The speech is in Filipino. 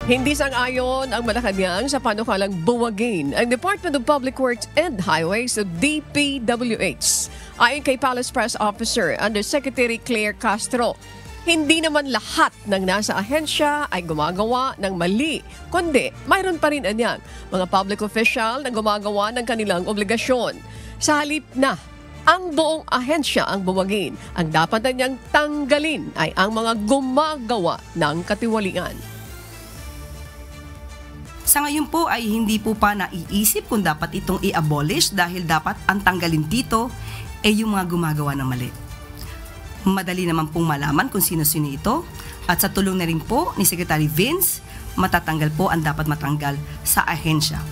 Hindi sang-ayon ang Malacanang sa panukalang buwagin ang Department of Public Works and Highways o DPWH. Ayon kay Palace Press Officer Undersecretary Claire Castro, hindi naman lahat ng nasa ahensya ay gumagawa ng mali, kundi mayroon pa rin anyang mga public official na gumagawa ng kanilang obligasyon. Sa halip na ang buong ahensya ang buwagin, ang dapat na niyang tanggalin ay ang mga gumagawa ng katiwalian. Sa ngayon po ay hindi po pa naiisip kung dapat itong i-abolish dahil dapat ang tanggalin dito ay yung mga gumagawa ng mali. Madali naman pong malaman kung sino-sino ito at sa tulong na rin po ni Secretary Vince, matatanggal po ang dapat matanggal sa ahensya.